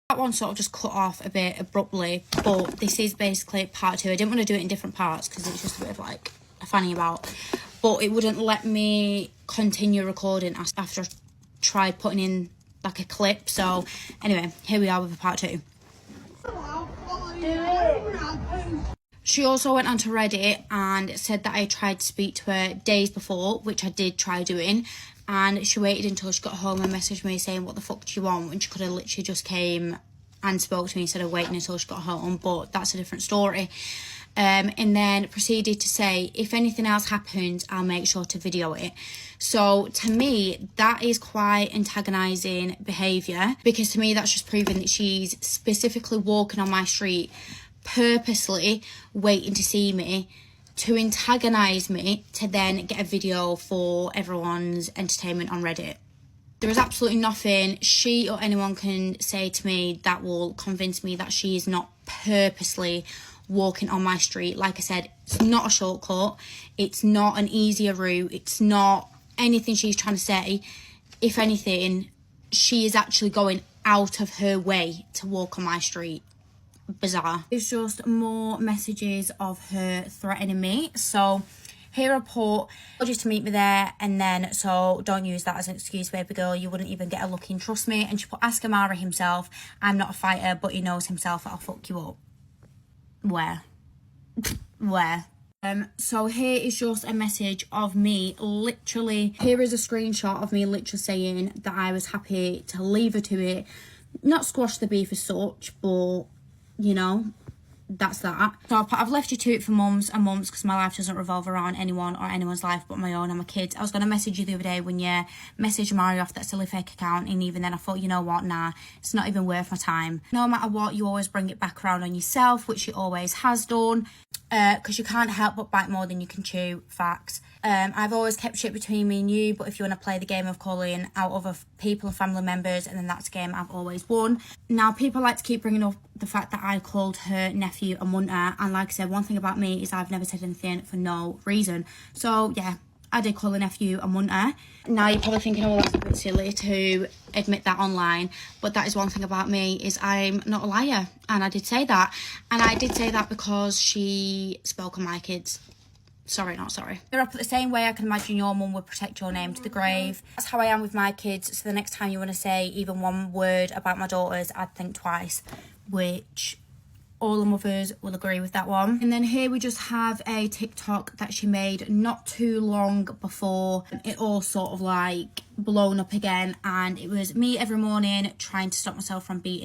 That one sort of just cut off a bit abruptly, but this is basically part 2. I didn't want to do it in different parts because it's just a bit of like a fanny about, but it wouldn't let me continue recording after I tried putting in like a clip. So anyway, here we are with part 2. She also went onto Reddit and said that I tried to speak to her days before, which I did try doing, and she waited until she got home and messaged me saying, what the fuck do you want, when she could have literally just came and spoke to me instead of waiting until she got home. But that's a different story. And then proceeded to say, if anything else happens, I'll make sure to video it. So to me, that is quite antagonising behaviour, because to me that's just proving that she's specifically walking on my street, purposely waiting to see me, to antagonise me, to then get a video for everyone's entertainment on Reddit. There is absolutely nothing she or anyone can say to me that will convince me that she is not purposely walking on my street. Like I said, it's not a shortcut, it's not an easier route, it's not anything she's trying to say. If anything, she is actually going out of her way to walk on my street. Bizarre. It's just more messages of her threatening me. So here I put, just to meet me there, and then, so don't use that as an excuse, baby girl, you wouldn't even get a look in, trust me. And she put, ask Amara himself, I'm not a fighter, but he knows himself that I'll fuck you up. Where? Where? So here is just a message of me literally, here is a screenshot of me literally saying that I was happy to leave her to it, not squash the beef as such, but you know, that's that. So I've left you to it for months and months, because my life doesn't revolve around anyone or anyone's life but my own and my kids. I was going to message you the other day when you messaged Mario off that silly fake account, and even then I thought, you know what, nah, it's not even worth my time. No matter what, you always bring it back around on yourself, which you always has done, because you can't help but bite more than you can chew. Facts. I've always kept shit between me and you, but if you want to play the game of calling out other people and family members, and then that's a game I've always won. Now, people like to keep bringing up the fact that I called her nephew a munter, and like I said, one thing about me is I've never said anything for no reason. So yeah, I did call her nephew a munter. Now you're probably thinking, oh, that's a bit silly to admit that online, but that is one thing about me, is I'm not a liar, and I did say that. And I did say that because she spoke on my kids. Sorry, not sorry. They're up the same way I can imagine your mum would protect your name to the grave. That's how I am with my kids. So the next time you want to say even one word about my daughters, I'd think twice, which all the mothers will agree with that one. And then here we just have a TikTok that she made not too long before it all sort of like blown up again, and it was me every morning trying to stop myself from beating a